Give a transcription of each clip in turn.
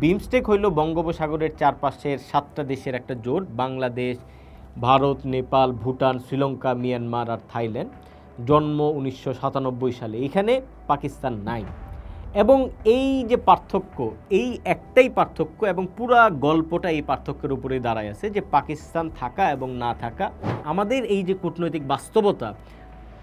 বিমস্টেক হইল বঙ্গোপসাগরের চারপাশের 7টা দেশের একটা জোট। বাংলাদেশ, ভারত, নেপাল, ভুটান, শ্রীলঙ্কা, মিয়ানমার আর থাইল্যান্ড। জন্ম 1997 সালে। এখানে পাকিস্তান নাই। এবং এই যে পার্থক্য, এই একটাই পার্থক্য এবং পুরা গল্পটা এই পার্থক্যের উপরেই দাঁড়ায় আছে যে পাকিস্তান থাকা এবং না থাকা। আমাদের এই যে কূটনৈতিক বাস্তবতা,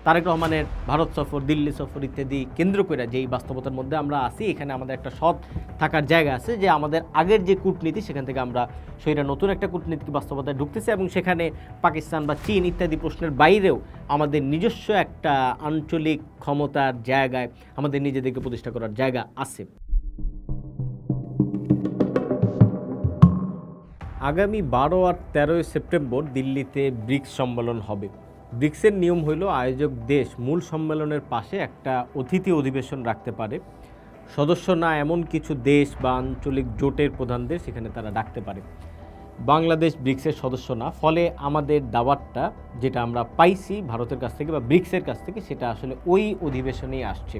তারেক রহমানের ভারত সফর, দিল্লি সফর ইত্যাদি কেন্দ্র করে যেই বাস্তবতার মধ্যে আমরা আছি, এখানে আমাদের একটা সৎ থাকার জায়গা আছে যে আমাদের আগের যে কূটনীতি সেখান থেকে আমরা সেটা নতুন একটা কূটনীতিক বাস্তবতায় ঢুকতেছে এবং সেখানে পাকিস্তান বা চীন ইত্যাদি প্রশ্নের বাইরেও আমাদের নিজস্ব একটা আঞ্চলিক ক্ষমতার জায়গায় আমাদের নিজেদেরকে প্রতিষ্ঠা করার জায়গা আছে। আগামী 12 আর 13 সেপ্টেম্বর দিল্লিতে ব্রিক্স সম্মেলন হবে। ব্রিক্সের নিয়ম হইল আয়োজক দেশ মূল সম্মেলনের পাশে একটা অতিথি অধিবেশন রাখতে পারে। সদস্য না এমন কিছু দেশ বা আঞ্চলিক জোটের প্রধানদের সেখানে তারা ডাকতে পারে। বাংলাদেশ ব্রিক্সের সদস্য না, ফলে আমাদের দাওয়াতটা যেটা আমরা পাইছি ভারতের কাছ থেকে বা ব্রিক্সের কাছ থেকে সেটা আসলে ওই অধিবেশনেই আসছে।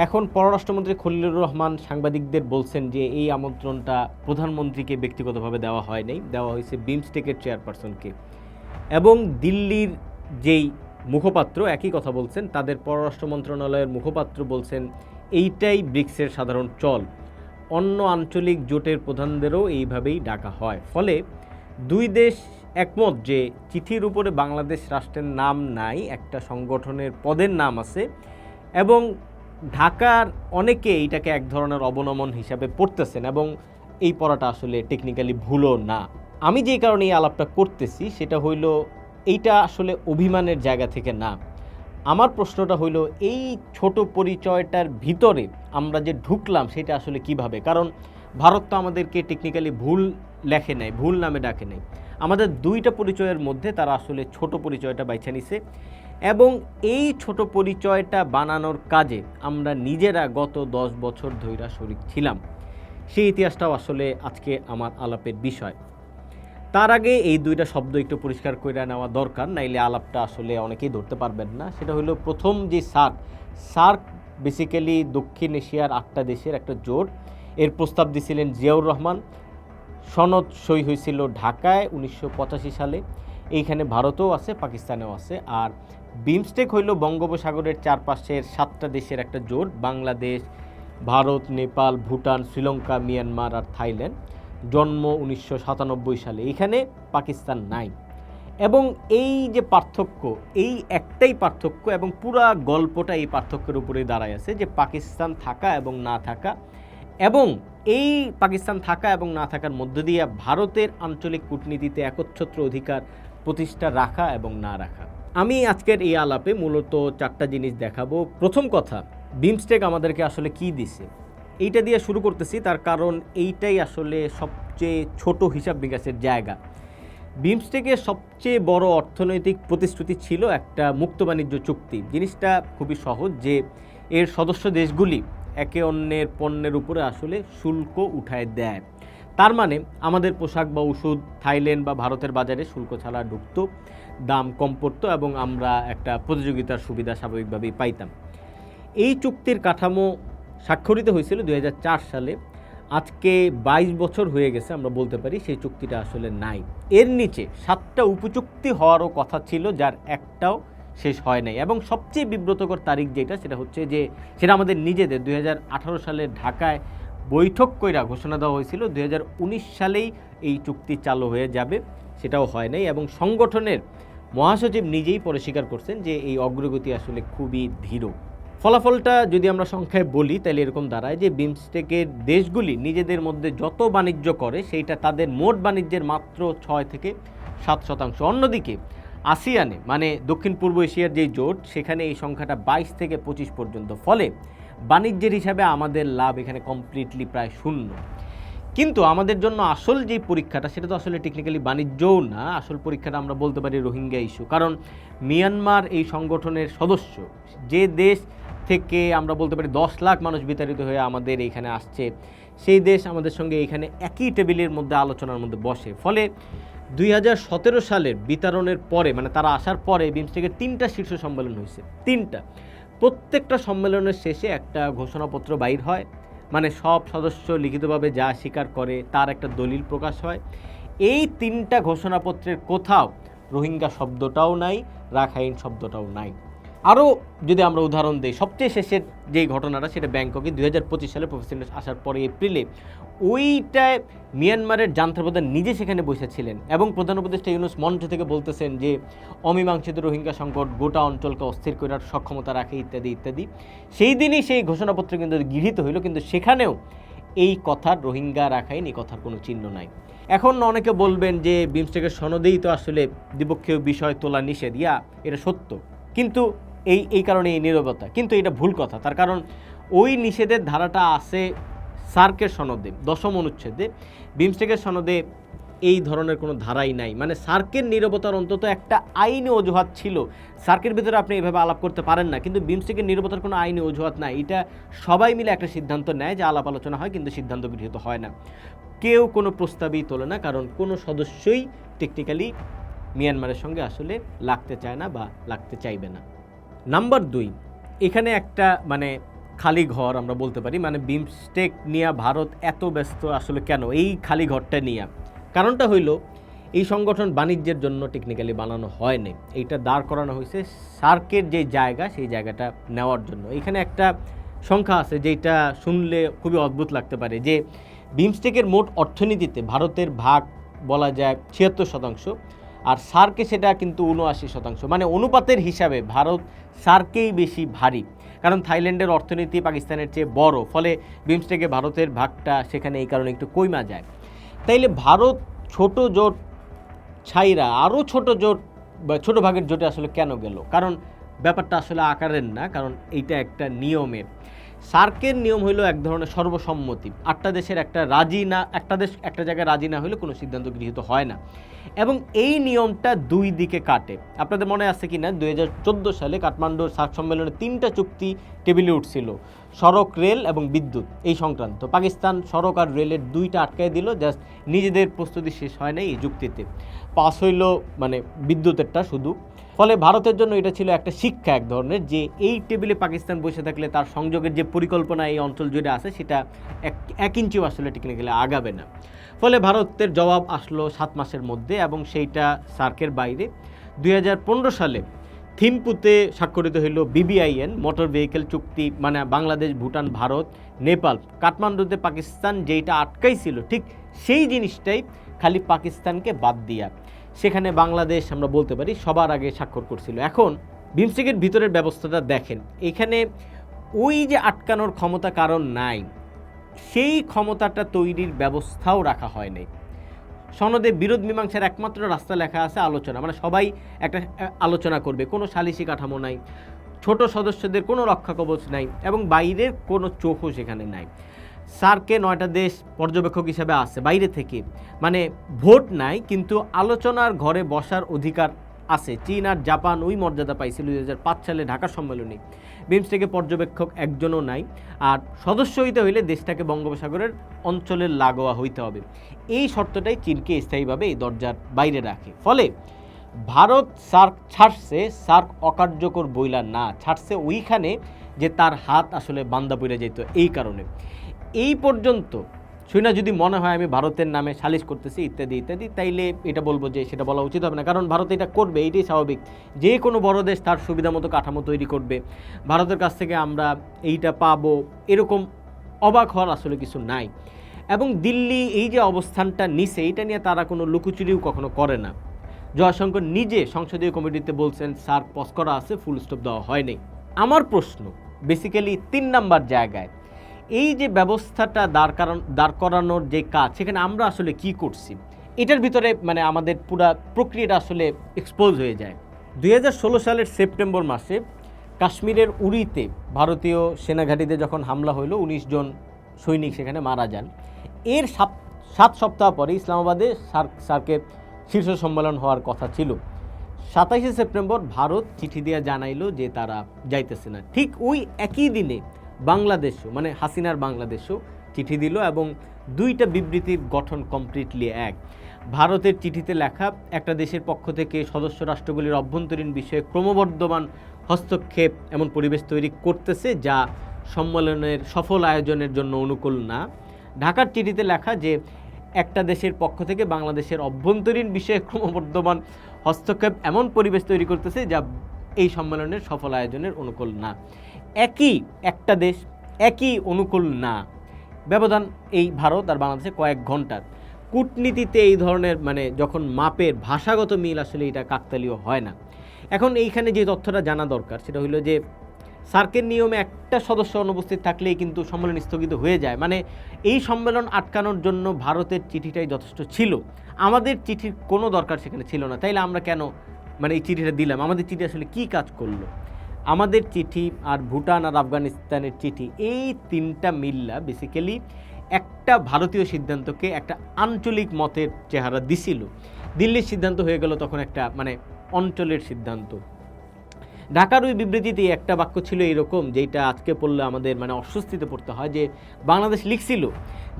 এখন পররাষ্ট্রমন্ত্রী খলিলুর রহমান সাংবাদিকদের বলছেন যে এই আমন্ত্রণটা প্রধানমন্ত্রীকে ব্যক্তিগতভাবে দেওয়া হয় নাই, দেওয়া হয়েছে বিমস্টেকের চেয়ারপারসনকে। এবং দিল্লির যেই মুখপাত্র একই কথা বলছেন, তাদের পররাষ্ট্র মন্ত্রণালয়ের মুখপাত্র বলছেন এইটাই ব্রিক্সের সাধারণ চল, অন্য আঞ্চলিক জোটের প্রধানদেরও এইভাবেই ডাকা হয়। ফলে দুই দেশ একমত যে চিঠির উপরে বাংলাদেশ রাষ্ট্রের নাম নাই, একটা সংগঠনের পদের নাম আছে এবং ঢাকার অনেকে এইটাকে এক ধরনের অবনমন হিসাবে পড়তেছেন এবং এই পড়াটা আসলে টেকনিক্যালি ভুলও না। আমি যেই কারণে এই আলাপটা করতেছি সেটা হইল এইটা আসলে অভিমানের জায়গা থেকে না। আমার প্রশ্নটা হইল এই ছোট পরিচয়টার ভিতরে আমরা যে ঢুকলাম সেটা আসলে কিভাবে, কারণ ভারত তো আমাদেরকে টেকনিক্যালি ভুল লেখে নেয়, ভুল নামে ডাকে নেয়। আমাদের দুইটা পরিচয়ের মধ্যে তারা আসলে ছোট পরিচয়টা বাইছে নিছে এবং এই ছোট পরিচয়টা বানানোর কাজে আমরা নিজেরা গত 10 বছর ধইরা শরীক ছিলাম। সেই ইতিহাসটাও আসলে আজকে আমার আলাপের বিষয়। তার আগে এই দুইটা শব্দ একটু পরিষ্কার করে নেওয়া দরকার, নাইলে আলাপটা আসলে অনেকেই ধরতে পারবেন না। সেটা হলো প্রথম যে সার্ক বেসিক্যালি দক্ষিণ এশিয়ার 8টা দেশের একটা জোট। এর প্রস্তাব দিয়েছিলেন জিয়াউর রহমান। সনদ সই হয়েছিল ঢাকায় 1985 সালে। এইখানে ভারতও আছে, পাকিস্তানেও আছে। আর বিমস্টেক হইল বঙ্গোপসাগরের চারপাশের 7টা দেশের একটা জোট। বাংলাদেশ, ভারত, নেপাল, ভুটান, শ্রীলঙ্কা, মিয়ানমার আর থাইল্যান্ড। জন্ম 1997 সালে। এখানে পাকিস্তান নাই। এবং এই যে পার্থক্য, এই একটাই পার্থক্য এবং পুরা গল্পটা এই পার্থক্যের উপরেই দাঁড়ায় আছে যে পাকিস্তান থাকা এবং না থাকা। এবং এই পাকিস্তান থাকা এবং না থাকার মধ্য দিয়ে ভারতের আঞ্চলিক কূটনীতিতে একচ্ছত্র অধিকার প্রতিষ্ঠা রাখা এবং না রাখা। আমি আজকের এই আলাপে মূলত 4টা জিনিস দেখাবো। প্রথম কথা, বিমস্টেক আমাদেরকে আসলে কি দিছে এইটা দিয়ে শুরু করতেছি, তার কারণ এইটাই আসলে সবচেয়ে ছোট হিসাব বিকাশের জায়গা। বিমস্টেকের সবচেয়ে বড় অর্থনৈতিক প্রতিশ্রুতি ছিল একটা মুক্ত বাণিজ্য চুক্তি। জিনিসটা খুবই সহজ যে এর সদস্য দেশগুলি একে অন্যের পণ্যের উপরে আসলে শুল্ক উঠায় দেয়। তার মানে আমাদের পোশাক বা ওষুধ থাইল্যান্ড বা ভারতের বাজারে শুল্ক ছাড়া ঢুকতো, দাম কম পড়তো এবং আমরা একটা প্রতিযোগিতার সুবিধা স্বাভাবিকভাবেই পাইতাম। এই চুক্তির কাঠামো স্বাক্ষরিত হয়েছিল 2004 সালে। আজকে 22 বছর হয়ে গেছে, আমরা বলতে পারি সেই চুক্তিটা আসলে নাই। এর নিচে 7টা উপচুক্তি হওয়ারও কথা ছিল, যার একটাও শেষ হয় নাই। এবং সবচেয়ে বিব্রতকর তারিখ যেটা, সেটা হচ্ছে যে সেটা আমাদের নিজেদের 2018 সালে ঢাকায় বৈঠক কইরা ঘোষণা দেওয়া হয়েছিল 2019 সালেই এই চুক্তি চালু হয়ে যাবে, সেটাও হয় নাই। এবং সংগঠনের মহাসচিব নিজেই পরে স্বীকার করছেন যে এই অগ্রগতি আসলে খুবই ধীর। ফলাফলটা যদি আমরা সংখ্যায় বলি তাহলে এরকম দাঁড়ায় যে বিমস্টেকের দেশগুলি নিজেদের মধ্যে যত বাণিজ্য করে সেইটা তাদের মোট বাণিজ্যের মাত্র 6 থেকে 7%। অন্যদিকে আসিয়ানে মানে দক্ষিণ পূর্ব এশিয়ার যেই জোট, সেখানে এই সংখ্যাটা 22 থেকে 25 পর্যন্ত। ফলে বাণিজ্যের হিসাবে আমাদের লাভ এখানে কমপ্লিটলি প্রায় শূন্য। কিন্তু আমাদের জন্য আসল যে পরীক্ষাটা সেটা তো আসলে টেকনিক্যালি বাণিজ্যও না, আসল পরীক্ষাটা আমরা বলতে পারি রোহিঙ্গা ইস্যু। কারণ মিয়ানমার এই সংগঠনের সদস্য, যে দেশ থেকে আমরা বলতে পারি 10 লাখ মানুষ বিতাড়িত হয়ে আমাদের এইখানে আসছে, সেই দেশ আমাদের সঙ্গে এইখানে একই টেবিলের মধ্যে আলোচনার মধ্যে বসে। ফলে 2017 সালের বিতরণের পরে মানে তারা আসার পরে বিমস্টেকের 3টা শীর্ষ সম্মেলন হয়েছে। 3টা, প্রত্যেকটা সম্মেলনের শেষে একটা ঘোষণাপত্র বাইর হয় মানে সব সদস্য লিখিতভাবে যা স্বীকার করে তার একটা দলিল প্রকাশ হয়। এই 3টা ঘোষণাপত্রের কোথাও রোহিঙ্গা শব্দটাও নাই, রাখাইন শব্দটাও নাই। আরও যদি আমরা উদাহরণ দিই, সবচেয়ে শেষের যে ঘটনাটা সেটা ব্যাংককে 2025 সালে প্রফেসর ইউনূস আসার পরে এপ্রিলে, ওইটায় মিয়ানমারের জান্তার প্রধান নিজে সেখানে বসেছিলেন এবং প্রধান উপদেষ্টা ইউনূস মঞ্চ থেকে বলতেছেন যে অমীমাংসিত রোহিঙ্গা সংকট গোটা অঞ্চলকে অস্থির করার সক্ষমতা রাখে ইত্যাদি ইত্যাদি। সেই দিনই সেই ঘোষণাপত্র কিন্তু গৃহীত হইল, কিন্তু সেখানেও এই কথার রোহিঙ্গা রাখাইন এই কথার কোনো চিহ্ন নাই। এখন অনেকে বলবেন যে বিমস্টেকের সনদেই তো আসলে দ্বিপক্ষীয় বিষয় তোলা নিষেধ, এটা সত্য, কিন্তু এই কারণে এই নীরবতা, কিন্তু এটা ভুল কথা। তার কারণ ওই নিষেধের ধারাটা আছে সার্কের সনদে 10ম অনুচ্ছেদে, বিমস্টেকের সনদে এই ধরনের কোনো ধারাই নাই। মানে সার্কের নীরবতার অন্তত একটা আইনি অজুহাত ছিল। সার্কের ভিতরে আপনি এভাবে আলাপ করতে পারেন না, কিন্তু বিমস্টেকের নীরবতার কোনো আইনি অজুহাত নাই। এটা সবাই মিলে একটা সিদ্ধান্ত নেয় যে আলাপ আলোচনা হয়, কিন্তু সিদ্ধান্ত গৃহীত হয় না, কেউ কোনো প্রস্তাবই তোলে না, কারণ কোনো সদস্যই টেকনিক্যালি মিয়ানমারের সঙ্গে আসলে লাগতে চায় না বা লাগতে চাইবে না। নাম্বার 2, এখানে একটা মানে খালি ঘর আমরা বলতে পারি। মানে বিমস্টেক নিয়ে ভারত এত ব্যস্ত আসলে কেন, এই খালি ঘরটা নিয়ে? কারণটা হইল এই সংগঠন বাণিজ্যের জন্য টেকনিক্যালি বানানো হয়নি, এইটা দাঁড় করানো হয়েছে সার্কের যে জায়গা সেই জায়গাটা নেওয়ার জন্য। এখানে একটা সংখ্যা আছে যেটা শুনলে খুবই অদ্ভুত লাগতে পারে, যে বিমস্টেকের মোট অর্থনীতিতে ভারতের ভাগ বলা যায় 76%, আর সার্কে সেটা কিন্তু 79%। মানে অনুপাতের হিসাবে ভারত সার্কেই বেশি ভারী, কারণ থাইল্যান্ডের অর্থনীতি পাকিস্তানের চেয়ে বড়, ফলে বিমস্টেকে ভারতের ভাগটা সেখানে এই কারণে একটু কমা যায়। তাইলে ভারত ছোট জোট ছাইরা আরও ছোট জোট বা ছোটো ভাগের জোটে আসলে কেন গেল? কারণ ব্যাপারটা আসলে আকারের না, কারণ এইটা একটা নিয়মের। সার্কের নিয়ম হইল এক ধরনের সর্বসম্মতি, 8টা দেশের একটা রাজি না, একটা দেশ একটা জায়গায় রাজি না হলে কোনো সিদ্ধান্ত গৃহীত হয় না, এবং এই নিয়মটা 2 দিকে কাটে। আপনাদের মনে আছে কি না, 2014 সালে কাঠমান্ডুর সার্ক সম্মেলনে 3টা চুক্তি টেবিলে উঠছিল, সড়ক, রেল এবং বিদ্যুৎ এই সংক্রান্ত। পাকিস্তান সড়ক আর রেলের 2টা আটকায় দিল, জাস্ট নিজেদের প্রস্তুতি শেষ হয় নাই এই যুক্তিতে। পাস হইল মানে বিদ্যুতেরটা শুধু। ফলে ভারতের জন্য এটা ছিল একটা শিক্ষা এক ধরনের, যে এই টেবিলে পাকিস্তান বসে থাকলে তার সংযোগের যে পরিকল্পনা এই অঞ্চল জুড়ে আছে সেটা এক ইঞ্চিও আসলে টেকনিক্যালি আগাবে না। ফলে ভারতের জবাব আসলো 7 মাসের মধ্যে, এবং সেইটা সার্কের বাইরে। 2015 সালে থিম্পুতে স্বাক্ষরিত হইল BBIN মোটর ভেহিকেল চুক্তি, মানে বাংলাদেশ, ভুটান, ভারত, নেপাল। কাঠমান্ডুতে পাকিস্তান যেইটা আটকাইছিল ঠিক সেই জিনিসটাই, খালি পাকিস্তানকে বাদ দিয়া সেখানে বাংলাদেশ আমরা বলতে পারি সবার আগে স্বাক্ষর করছিল। এখন বিমস্টেকের ভিতরের ব্যবস্থাটা দেখেন, এখানে ওই যে আটকানোর ক্ষমতা কারণ নাই, সেই ক্ষমতাটা তৈরির ব্যবস্থাও রাখা হয় নাই। সনদে বিরোধ মীমাংসার একমাত্র রাস্তা লেখা আছে আলোচনা, মানে সবাই একটা আলোচনা করবে, কোনো সালিসি কাঠামো নাই, ছোট সদস্যদের কোনো রক্ষা কবচ নাই, এবং বাইরের কোনো চোখও সেখানে নাই। সার্কে 9টা দেশ পর্যবেক্ষক হিসাবে আছে বাইরে থেকে, মানে ভোট নাই কিন্তু আলোচনার ঘরে বসার অধিকার আছে। চীন আর জাপান ওই মর্যাদা পাইছিল 2005 সালে ঢাকা সম্মেলনে। বিমস্টেকে পর্যবেক্ষক একজনও নাই, আর সদস্য হইতে হইলে দেশটাকে বঙ্গোপসাগরের অঞ্চলের লাগোয়া হইতে হবে। এই শর্তটাই চীনকে স্থায়ীভাবে এই দরজার বাইরে রাখে। ফলে ভারত সার্ক ছাড়ছে, সার্ক অকার্যকর বইলা না, ছাড়ছে ওইখানে যে তার হাত আসলে বান্দা পড়ে যেত। এই কারণে এই পর্যন্ত শুনে যদি মনে হয় আমি ভারতের নামে সালিশ করতেছি ইত্যাদি ইত্যাদি, তাইলে এটা বলবো যে সেটা বলা উচিত হবে না, কারণ ভারত এটা করবে, এইটাই স্বাভাবিক। যে কোনো বড় দেশ তার সুবিধা মতো কাঠামো তৈরি করবে, ভারতের কাছ থেকে আমরা এইটা পাবো এরকম অবাক হওয়ার আসলে কিছু নাই। এবং দিল্লি এই যে অবস্থানটা নিছে, এইটা নিয়ে তারা কোনো লুকোচুরিও কখনো করে না। জয়শঙ্কর নিজে সংসদীয় কমিটিতে বলছেন সার্ক পজ করা আছে, ফুল স্টপ দেওয়া হয়নি। আমার প্রশ্ন বেসিক্যালি 3 নাম্বার জায়গায়, এই যে ব্যবস্থাটা দাঁড় করানোর যে কাজ, সেখানে আমরা আসলে কি করছি, এটার ভিতরে মানে আমাদের পুরা প্রক্রিয়াটা আসলে এক্সপোজ হয়ে যায়। 2016 সালের সেপ্টেম্বর মাসে কাশ্মীরের উরিতে ভারতীয় সেনাঘাঁটিতে যখন হামলা হইল, 19 জন সৈনিক সেখানে মারা যান। এর 7 সপ্তাহ পরে ইসলামাবাদে সার্কের শীর্ষ সম্মেলন হওয়ার কথা ছিল। 27শে সেপ্টেম্বর ভারত চিঠি দিয়ে জানাইলো যে তারা যাইতেছে না। ঠিক ওই একই দিনে বাংলাদেশও, মানে হাসিনার বাংলাদেশও চিঠি দিল, এবং 2টা বিবৃতির গঠন কমপ্লিটলি এক। ভারতের চিঠিতে লেখা, একটা দেশের পক্ষ থেকে সদস্য রাষ্ট্রগুলির অভ্যন্তরীণ বিষয়ে ক্রমবর্ধমান হস্তক্ষেপ এমন পরিবেশ তৈরি করতেছে যা সম্মেলনের সফল আয়োজনের জন্য অনুকূল না। ঢাকার চিঠিতে লেখা যে একটা দেশের পক্ষ থেকে বাংলাদেশের অভ্যন্তরীণ বিষয়ে ক্রমবর্ধমান হস্তক্ষেপ এমন পরিবেশ তৈরি করতেছে যা এই সম্মেলনের সফল আয়োজনের অনুকূল না। একটা দেশ একই অনুকূল না, ব্যবধান এই ভারত আর বাংলাদেশে কয়েক ঘন্টার। কূটনীতিতে এই ধরনের যখন মাপের ভাষাগত মিল আসলে এটা কাকতালীয় হয় না। এখন এইখানে যে তথ্যটা জানা দরকার সেটা হলো যে সার্কের নিয়মে একটা সদস্য অনুপস্থিত থাকলেই কিন্তু সম্মেলন স্থগিত হয়ে যায়। এই সম্মেলন আটকানোর জন্য ভারতের চিঠিটাই যথেষ্ট ছিল, আমাদের চিঠির কোনো দরকার সেখানে ছিল না। তাইলে আমরা কেন এই চিঠিটা দিলাম? আমাদের চিঠি আসলে কি কাজ করলো? আমাদের চিঠি আর ভুটান আর আফগানিস্তানের চিঠি, এই তিনটা মিল্লা বেসিক্যালি একটা ভারতীয় সিদ্ধান্তকে একটা আঞ্চলিক মতের চেহারা দিছিল। দিল্লির সিদ্ধান্ত হয়ে গেল তখন একটা অঞ্চলের সিদ্ধান্ত। ঢাকার ওই বিবৃতিতে একটা বাক্য ছিল এরকম, যেটা আজকে পড়লে আমাদের অস্বস্তিতে পড়তে হয়, যে বাংলাদেশ লিখছিল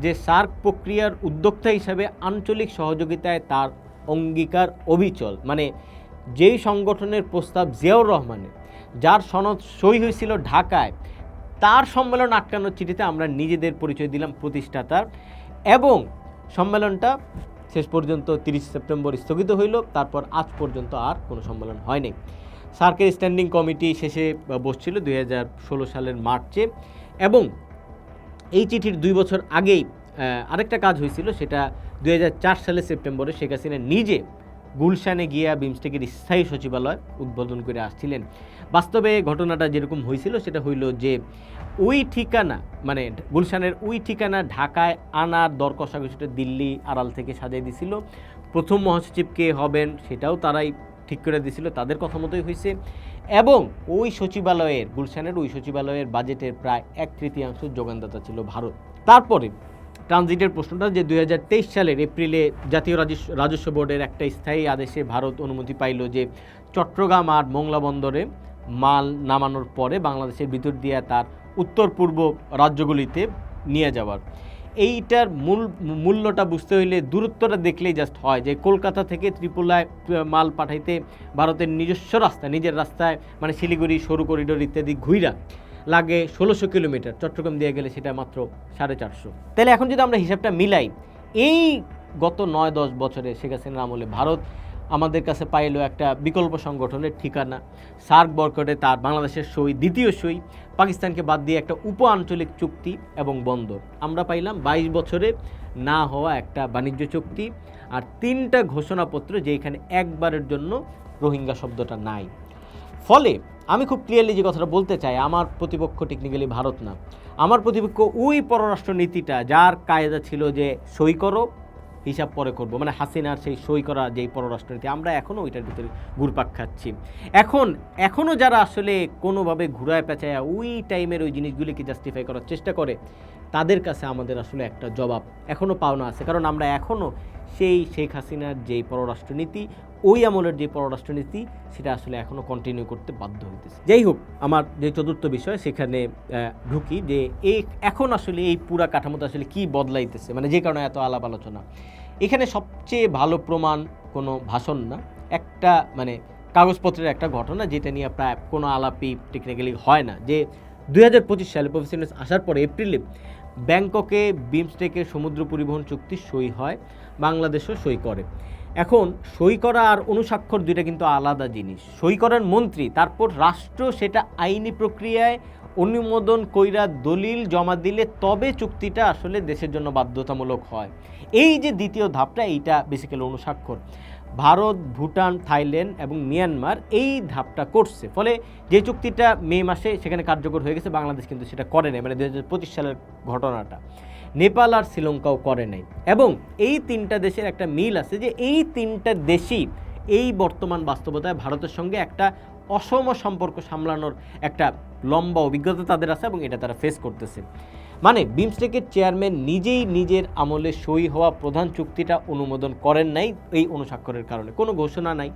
যে সার্ক প্রক্রিয়ার উদ্যোক্তা হিসাবে আঞ্চলিক সহযোগিতায় তার অঙ্গীকার অবিচল। যেই সংগঠনের প্রস্তাব জিয়াউর রহমানের, যার সনদ সই হয়েছিল ঢাকায়, তার সম্মেলন আটকানোর চিঠিতে আমরা নিজেদের পরিচয় দিলাম প্রতিষ্ঠাতার। এবং সম্মেলনটা শেষ পর্যন্ত 30 সেপ্টেম্বর স্থগিত হইল। তারপর আজ পর্যন্ত আর কোনো সম্মেলন হয়নি। সার্কের স্ট্যান্ডিং কমিটি শেষে বসছিল 2016 সালের মার্চে, এবং এই চিঠির 2 বছর আগেই আরেকটা কাজ হয়েছিল, সেটা 2004 সালের সেপ্টেম্বরে শেখ হাসিনা নিজে গুলশানে গিয়া বিমস্টেকের স্থায়ী সচিবালয় উদ্বোধন করে আসছিলেন। বাস্তবে ঘটনাটা যেরকম হয়েছিল সেটা হইল যে ওই ঠিকানা গুলশানের ওই ঠিকানা ঢাকায় আনার দর কষাকষিটা দিল্লি আড়াল থেকে সাজাই দিছিল। প্রথম মহাসচিব কে হবেন সেটাও তারাই ঠিক করে দিছিল, তাদের কথা মতোই হয়েছে। এবং ওই সচিবালয়ের, গুলশানের ওই সচিবালয়ের বাজেটের প্রায় 1/3 যোগানদাতা ছিল ভারত। তারপরে ট্রানজিটের প্রশ্নটা, যে 2023 সালের এপ্রিলে জাতীয় রাজস্ব বোর্ডের একটা স্থায়ী আদেশে ভারত অনুমতি পাইল যে চট্টগ্রাম আর মোংলা বন্দরে মাল নামানোর পরে বাংলাদেশের ভিতর দিয়ে তার উত্তর পূর্ব রাজ্যগুলিতে নিয়ে যাওয়ার। এইটার মূল্যটা বুঝতে হইলে দূরত্বটা দেখলেই জাস্ট হয় যে কলকাতা থেকে ত্রিপুরায় মাল পাঠাইতে ভারতের নিজস্ব রাস্তা, নিজের রাস্তায় শিলিগুড়ি সরু করিডোর ইত্যাদি ঘুইরা লাগে 1600 কিলোমিটার, চট্টগ্রাম দিয়ে গেলে সেটা মাত্র 450। তাহলে এখন যদি আমরা হিসাবটা মিলাই, এই গত 9-10 বছরে শেখ হাসিনার আমলে ভারত আমাদের কাছে পাইল একটা বিকল্প সংগঠনের ঠিকানা, সার্ক বয়কটে তার বাংলাদেশের সই, দ্বিতীয় সই, পাকিস্তানকে বাদ দিয়ে একটা উপ আঞ্চলিক চুক্তি এবং বন্দর। আমরা পাইলাম 22 বছরে না হওয়া একটা বাণিজ্য চুক্তি আর 3টা ঘোষণাপত্র, যেখানে একবারের জন্য রোহিঙ্গা শব্দটা নাই। ফলে আমি খুব ক্লিয়ারলি যে কথাটা বলতে চাই, আমার প্রতিপক্ষ টেকনিক্যালি ভারত না, আমার প্রতিপক্ষ ওই পররাষ্ট্র নীতিটা যার কায়দা ছিল যে সই করো, হিসাব পরে করবো, হাসিনার সেই সই করা যেই পররাষ্ট্রনীতি, আমরা এখনও ওইটার ভিতরে ঘুরপাক খাচ্ছি। এখনও যারা আসলে কোনোভাবে ঘুরায় পেঁচায় ওই টাইমের ওই জিনিসগুলিকে জাস্টিফাই করার চেষ্টা করে, তাদের কাছে আমাদের আসলে একটা জবাব এখনও পাওনা আছে। কারণ আমরা এখনও সেই শেখ হাসিনার যেই পররাষ্ট্রনীতি, ওই আমলের যে পররাষ্ট্রনীতি, সেটা আসলে এখনও কন্টিনিউ করতে বাধ্য হইতেছে। যাই হোক, আমার যে চতুর্থ বিষয় সেখানে ঢুকি, যে এখন আসলে এই পুরা কাঠামোতে আসলে কি বদলাইতেছে, যে কারণে এত আলাপ আলোচনা। এখানে সবচেয়ে ভালো প্রমাণ কোনো ভাষণ না, একটা কাগজপত্রের একটা ঘটনা, যেটা নিয়ে প্রায় কোনো আলাপই টেকনিক্যালি হয় না। যে 2025 সালে প্রফেসর ইউনূস আসার পরে এপ্রিলে ব্যাংককে বিমস্টেকের সমুদ্র পরিবহন চুক্তি সই হয়, বাংলাদেশও সই করে। এখন সই করা আর অনুস্বাক্ষর দুইটা কিন্তু আলাদা জিনিস। সই করার মন্ত্রী, তারপর রাষ্ট্র সেটা আইনি প্রক্রিয়ায় অনুমোদন কইরা দলিল জমা দিলে তবে চুক্তিটা আসলে দেশের জন্য বাধ্যতামূলক হয়। এই যে দ্বিতীয় ধাপটা, এইটা বেসিক্যালি অনুস্বাক্ষর। ভারত, ভুটান, থাইল্যান্ড এবং মিয়ানমার এই ধাপটা করছে, ফলে যে চুক্তিটা মে মাসে সেখানে কার্যকর হয়ে গেছে, বাংলাদেশ কিন্তু সেটা করে নাই। 2025 সালের ঘটনাটা নেপাল আর শ্রীলঙ্কাও করে নাই। এবং এই 3টা দেশের একটা মিল আছে, যে এই 3টা দেশই এই বর্তমান বাস্তবতায় ভারতের সঙ্গে একটা অসম সম্পর্ক সামলানোর একটা লম্বা অভিজ্ঞতা তাদের আছে, এবং এটা তারা ফেস করতেছে। বিমস্টেকের চেয়ারম্যান নিজেই নিজের আমলে সই হওয়া প্রধান চুক্তিটা অনুমোদন করেন নাই এই অনুস্বাক্ষরের কারণে। কোনো ঘোষণা নাই,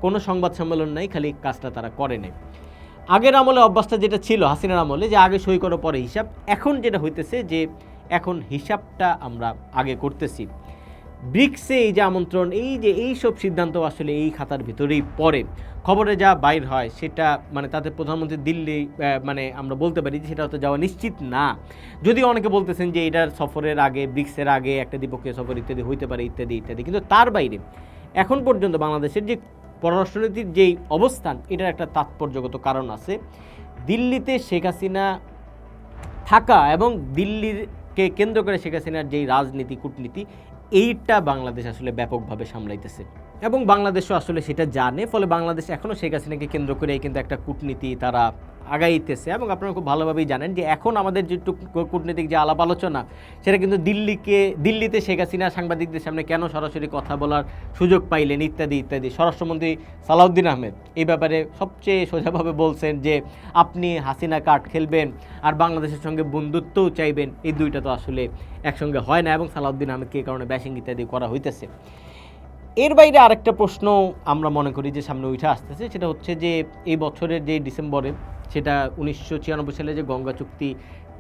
কোনো সংবাদ সম্মেলন নাই, খালি কাজটা তারা করে নাই। আগের আমলে অভ্যাসটা যেটা ছিল হাসিনার আমলে, যে আগে সই করার পরে হিসাব, এখন যেটা হইতেছে যে এখন হিসাবটা আমরা আগে করতেছি। ব্রিক্সে এই যে আমন্ত্রণ, এই সব সিদ্ধান্ত আসলে এই খাতার ভিতরেই পড়ে। খবরে যা বাইর হয় সেটা মানে তাদের প্রধানমন্ত্রী দিল্লি মানে আমরা বলতে পারি যে সেটা হয়তো যাওয়া নিশ্চিত না। যদিও অনেকে বলতেছেন যে এটার সফরের আগে, ব্রিক্সের আগে একটা দ্বিপক্ষীয় সফর ইত্যাদি হইতে পারে, ইত্যাদি ইত্যাদি। কিন্তু তার বাইরে এখন পর্যন্ত বাংলাদেশের যে পররাষ্ট্রনীতির যেই অবস্থান, এটার একটা তাৎপর্যগত কারণ আছে। দিল্লিতে শেখ হাসিনা থাকা এবং দিল্লিকে কেন্দ্র করে শেখ হাসিনার যেই রাজনীতি, কূটনীতি, এইটা বাংলাদেশ আসলে ব্যাপকভাবে সামলাইতেছে এবং বাংলাদেশও আসলে সেটা জানে। ফলে বাংলাদেশ এখনও শেখ হাসিনাকে কেন্দ্র করে কিন্তু একটা কূটনীতি তারা আগাইতেছে। এবং আপনারা খুব ভালোভাবেই জানেন যে এখন আমাদের যে কূটনীতিক যে আলাপ আলোচনা, সেটা কিন্তু দিল্লিতে শেখ হাসিনা সাংবাদিকদের সামনে কেন সরাসরি কথা বলার সুযোগ পাইলেন, ইত্যাদি ইত্যাদি। স্বরাষ্ট্রমন্ত্রী সালাউদ্দিন আহমেদ এই ব্যাপারে সবচেয়ে সোজাভাবে বলছেন যে আপনি হাসিনা কার্ড খেলবেন আর বাংলাদেশের সঙ্গে বন্ধুত্বও চাইবেন, এই দুইটা তো আসলে একসঙ্গে হয় না। এবং সালাউদ্দিন আহমেদকে এই কারণে ব্যাশিং ইত্যাদি করা হইতেছে। এর বাইরে আরেকটা প্রশ্ন আমরা মনে করি যে সামনে উঠে আসতেছে, সেটা হচ্ছে যে এই বছরের যে ডিসেম্বরে, সেটা 1996 সালে যে গঙ্গা চুক্তি,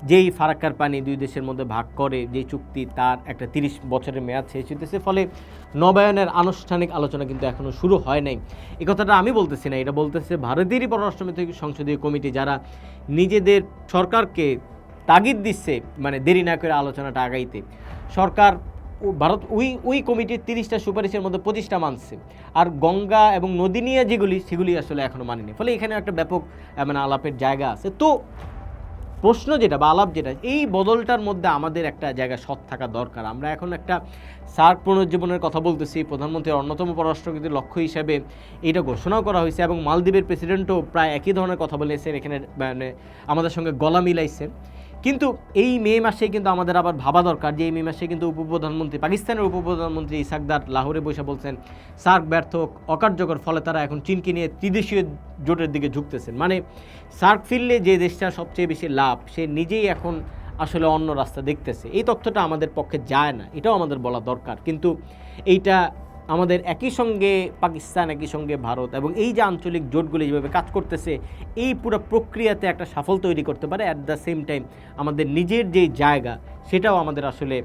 যেই ফারাক্কার পানি দুই দেশের মধ্যে ভাগ করে যেই চুক্তি, তার একটা 30 বছরের মেয়াদ শেষ হইতেছে। ফলে নবায়নের আনুষ্ঠানিক আলোচনা কিন্তু এখনও শুরু হয় নাই। এই কথাটা আমি বলতেছি না, এটা বলতেছে ভারতেরই পররাষ্ট্রনীতি সংসদীয় কমিটি, যারা নিজেদের সরকারকে তাগিদ দিচ্ছে মানে দেরি না করে আলোচনাটা আগাইতে। সরকার ভারত ওই কমিটির 30টা সুপারিশের মধ্যে 25টা মানছে, আর গঙ্গা এবং নদী নিয়ে সেগুলি আসলে এখনও মানেনি। ফলে এখানে একটা ব্যাপক মানে আলাপের জায়গা আছে। তো প্রশ্ন যেটা বা আলাপ যেটা, এই বদলটার মধ্যে আমাদের একটা জায়গা সৎ থাকা দরকার। আমরা এখন একটা সার্ক পুনর্জীবনের কথা বলতেছি, প্রধানমন্ত্রীর অন্যতম পররাষ্ট্রনীতির লক্ষ্য হিসেবে এটা ঘোষণাও করা হয়েছে এবং মালদ্বীপের প্রেসিডেন্টও প্রায় একই ধরনের কথা বলেছেন, এখানে মানে আমাদের সঙ্গে গলা মিলাইছেন। কিন্তু এই মে মাসে কিন্তু আমাদের আবার ভাবা দরকার যে এই মে মাসে কিন্তু পাকিস্তানের উপপ্রধানমন্ত্রী ইসাকদার লাহোরে বসে বলছেন সার্ক ব্যর্থ, অকার্যকর, ফলে তারা এখন চীনকে নিয়ে ত্রিদেশীয় জোটের দিকে ঝুঁকতেছেন। মানে সার্ক ফিরলে যে দেশটা সবচেয়ে বেশি লাভ, সে নিজেই এখন আসলে অন্য রাস্তা দেখতেছে। এই তথ্যটা আমাদের পক্ষে যায় না, এটাও আমাদের বলা দরকার। কিন্তু এইটা আমাদের একই সঙ্গে পাকিস্তান, একই সঙ্গে ভারত এবং এই যে আঞ্চলিক জোটগুলি যেভাবে কাজ করতেছে, এই পুরো প্রক্রিয়াতে একটা সাফল্য তৈরি করতে পারে। অ্যাট দ্য সেম টাইম আমাদের নিজের যেই জায়গা, সেটাও আমাদের আসলে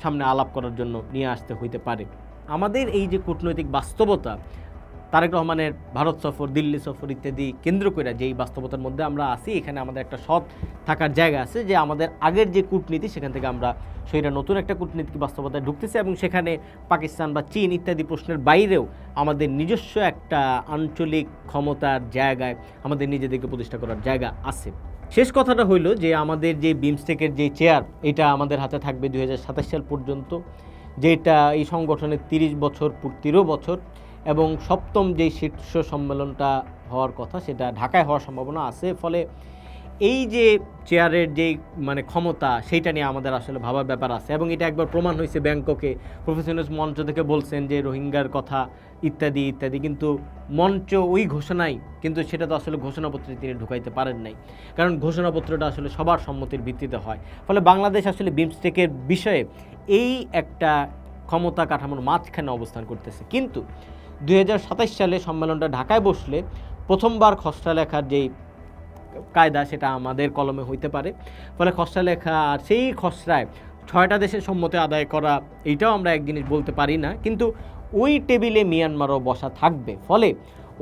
সামনে আলাপ করার জন্য নিয়ে আসতে হইতে পারে। আমাদের এই যে কূটনৈতিক বাস্তবতা, তারেক রহমানের ভারত সফর, দিল্লি সফর ইত্যাদি কেন্দ্র করে যেই বাস্তবতার মধ্যে আমরা আছি, এখানে আমাদের একটা সৎ থাকার জায়গা আছে যে আমাদের আগের যে কূটনীতি, সেখান থেকে আমরা সেটা নতুন একটা কূটনীতিক বাস্তবতায় ঢুকতেছে এবং সেখানে পাকিস্তান বা চীন ইত্যাদি প্রশ্নের বাইরেও আমাদের নিজস্ব একটা আঞ্চলিক ক্ষমতার জায়গায় আমাদের নিজেদেরকে প্রতিষ্ঠা করার জায়গা আছে। শেষ কথাটা হইল যে আমাদের যে বিমস্টেকের যে চেয়ার, এটা আমাদের হাতে থাকবে 2027 সাল পর্যন্ত, যেটা এই সংগঠনের 30 বছর পূর্তিরও বছর। এবং সপ্তম যেই শীর্ষ সম্মেলনটা হওয়ার কথা, সেটা ঢাকায় হওয়ার সম্ভাবনা আছে। ফলে এই যে চেয়ারের যেই মানে ক্ষমতা, সেইটা নিয়ে আমাদের আসলে ভাবার ব্যাপার আছে। এবং এটা একবার প্রমাণ হয়েছে ব্যাংককে, প্রফেশনাল মঞ্চ থেকে বলছেন যে রোহিঙ্গার কথা ইত্যাদি ইত্যাদি, কিন্তু মঞ্চ ওই ঘোষণাই, কিন্তু সেটা তো আসলে ঘোষণাপত্রে তিনি ঢুকাইতে পারেন নাই, কারণ ঘোষণাপত্রটা আসলে সবার সম্মতির ভিত্তিতে হয়। ফলে বাংলাদেশ আসলে বিমস্টেকের বিষয়ে এই একটা ক্ষমতা কাঠামোর মাঝখানে অবস্থান করতেছে। কিন্তু 2027 সালে সম্মেলনটা ঢাকায় বসলে প্রথমবার খসড়া লেখার যেই কায়দা, সেটা আমাদের কলমে হইতে পারে। ফলে খসড়া লেখা আর সেই খসড়ায় 6টা দেশের সম্মতি আদায় করা, এইটাও আমরা এক জিনিস বলতে পারি না। কিন্তু ওই টেবিলে মিয়ানমারও বসা থাকবে। ফলে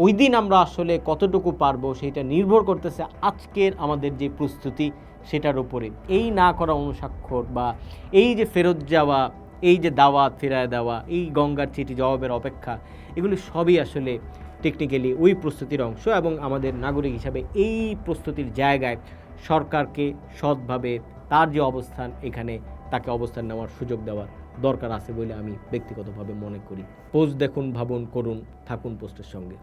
ওই দিন আমরা আসলে কতটুকু পারবো, সেইটা নির্ভর করতেছে আজকের আমাদের যে প্রস্তুতি, সেটার উপরে। এই না করা অনুস্বাক্ষর বা এই যে ফেরত যাওয়া, এই যে দাওয়াত ফেরায় দেওয়া, এই গঙ্গার চিঠি জবাবের অপেক্ষা, এগুলি সবই আসলে টেকনিক্যালি ওই প্রস্তুতির অংশ। এবং আমাদের নাগরিক হিসাবে এই প্রস্তুতির জায়গায় সরকারকে সৎভাবে তার যে অবস্থান, এখানে তাকে অবস্থান নেওয়ার সুযোগ দেওয়ার দরকার আছে বলে আমি ব্যক্তিগতভাবে মনে করি। পোস্ট দেখুন, ভাবুন, করুন, থাকুন পোস্টের সঙ্গে।